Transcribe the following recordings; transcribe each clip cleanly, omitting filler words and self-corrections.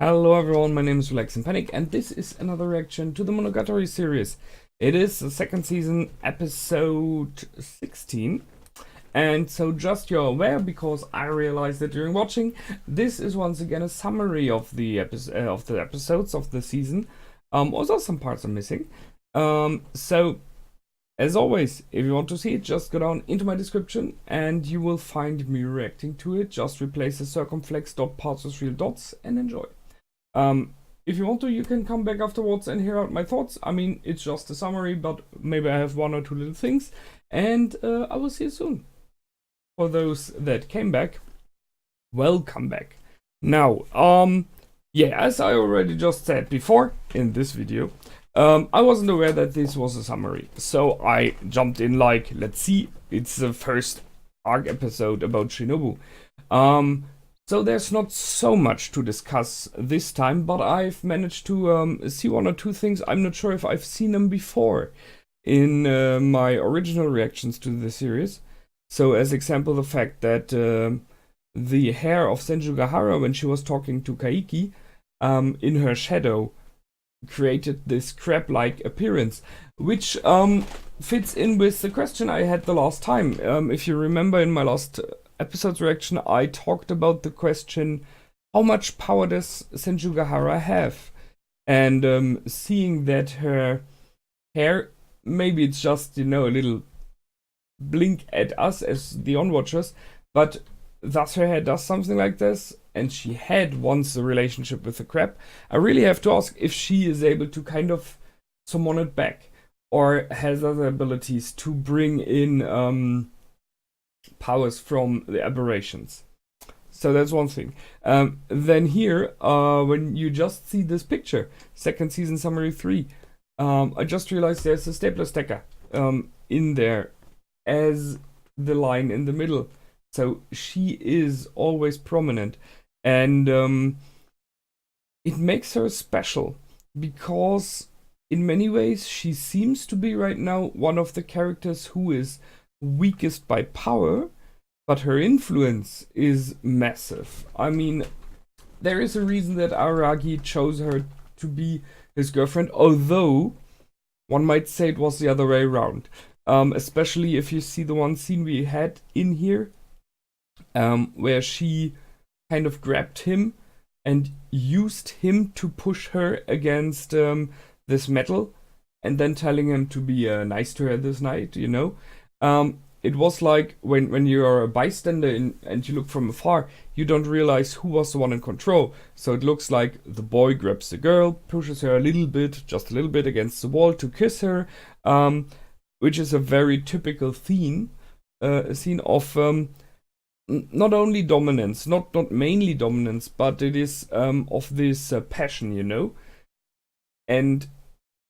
Hello everyone, my name is Relax and Panic, and this is another reaction to the Monogatari series. It is the second season, episode 16. And so just you're aware, because I realized it during watching, this is once again a summary of the episodes of the season. Also some parts are missing. So as always, if you want to see it, just go down into my description and you will find me reacting to it. Just replace the circumflex dot parts with real dots and enjoy. If you want to, you can come back afterwards and hear out my thoughts. I mean, it's just a summary, but maybe I have one or two little things. And I will see you soon. For those that came back, welcome back. Now, yeah, as I already just said before in this video, I wasn't aware that this was a summary. So I jumped in like, let's see, it's the first arc episode about Shinobu. So there's not so much to discuss this time, but I've managed to see one or two things. I'm not sure if I've seen them before in my original reactions to the series. So as example, the fact that the hair of Senjugahara, when she was talking to Kaiki, in her shadow, created this crab-like appearance, which fits in with the question I had the last time. If you remember in my last episode's reaction, I talked about the question, how much power does Senjugahara have? And seeing that her hair, maybe it's just, you know, a little blink at us as the onwatchers, but thus her hair does something like this, and she had once a relationship with the crab. I really have to ask if she is able to kind of summon it back, or has other abilities to bring in powers from the aberrations. So that's one thing. Then here, when you just see this picture, second season summary 3, I just realized there's a stapler stacker in there as the line in the middle. So she is always prominent, and it makes her special because in many ways she seems to be right now one of the characters who is weakest by power, but her influence is massive. I mean, there is a reason that Aragi chose her to be his girlfriend, although one might say it was the other way around. Especially if you see the one scene we had in here, where she kind of grabbed him and used him to push her against this metal, and then telling him to be nice to her this night, you know. It was like when you are a bystander and you look from afar, you don't realize who was the one in control. So it looks like the boy grabs the girl, pushes her a little bit, just a little bit against the wall to kiss her, which is a very typical theme, scene of not only dominance, not mainly dominance, but it is of this passion, you know. And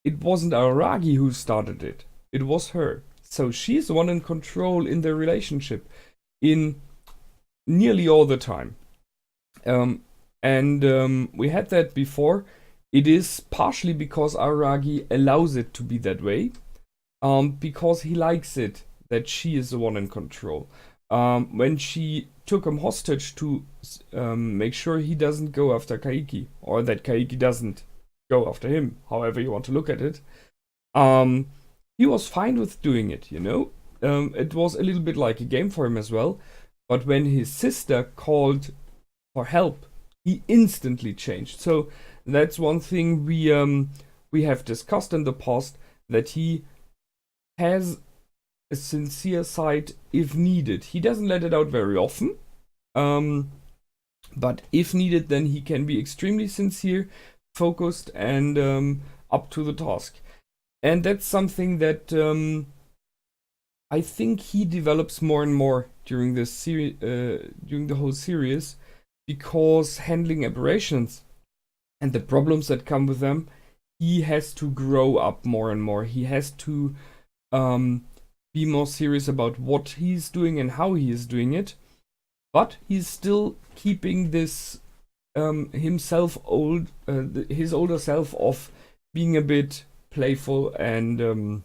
it wasn't Aragi who started it, it was her. So she's the one in control in the relationship in nearly all the time. We had that before. It is partially because Aragi allows it to be that way, because he likes it that she is the one in control. When she took him hostage to make sure he doesn't go after Kaiki, or that Kaiki doesn't go after him, however you want to look at it, he was fine with doing it, you know. It was a little bit like a game for him as well. But when his sister called for help, he instantly changed. So that's one thing we have discussed in the past, that he has a sincere side if needed. He doesn't let it out very often, but if needed, then he can be extremely sincere, focused, and up to the task. And that's something that I think he develops more and more during this series, during the whole series, because handling aberrations and the problems that come with them, he has to grow up more and more. He has to be more serious about what he's doing and how he is doing it, but he's still keeping this himself his older self of being a bit playful and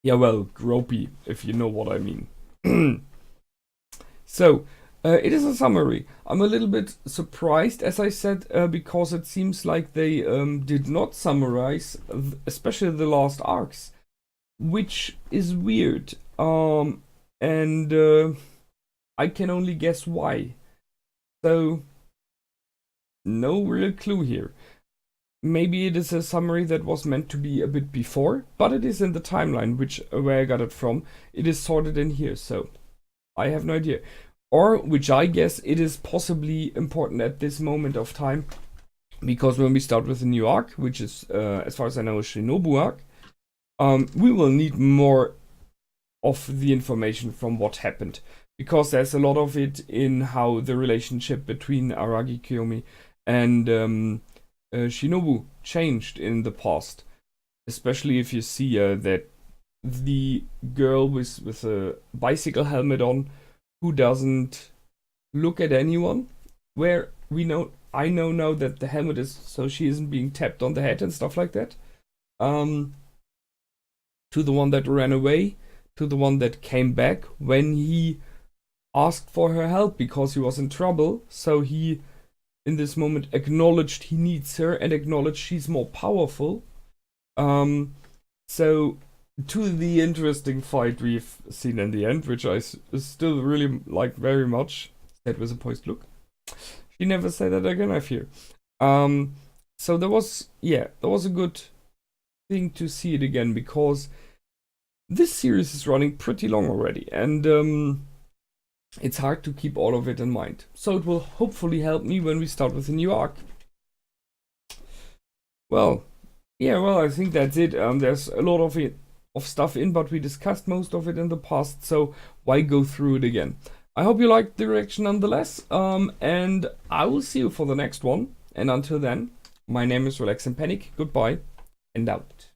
yeah, well, gropey, if you know what I mean. So It is a summary. I'm a little bit surprised, as I said, because it seems like they did not summarize, especially the last arcs, which is weird. And I can only guess why. So, no real clue here. Maybe it is a summary that was meant to be a bit before, but it is in the timeline, where I got it from. It is sorted in here, so I have no idea. Or, which I guess it is possibly important at this moment of time, because when we start with a new arc, which is, as far as I know, a Shinobu arc, we will need more of the information from what happened, because there's a lot of it in how the relationship between Aragi Kiyomi and Shinobu changed in the past, especially if you see that the girl with a bicycle helmet on, who doesn't look at anyone, where I know now that the helmet is so she isn't being tapped on the head and stuff like that, to the one that ran away, to the one that came back when he asked for her help because he was in trouble, so he in this moment acknowledged he needs her and acknowledged she's more powerful. So to the interesting fight we've seen in the end, which I still really like very much. Said with a poised look. She never said that again, I fear. So there was a good thing to see it again, because this series is running pretty long already, and it's hard to keep all of it in mind. So it will hopefully help me when we start with a new arc. Well, I think that's it. There's a lot of stuff in, but we discussed most of it in the past, so why go through it again? I hope you liked the reaction nonetheless, and I will see you for the next one. And until then, my name is Relax and Panic. Goodbye and out.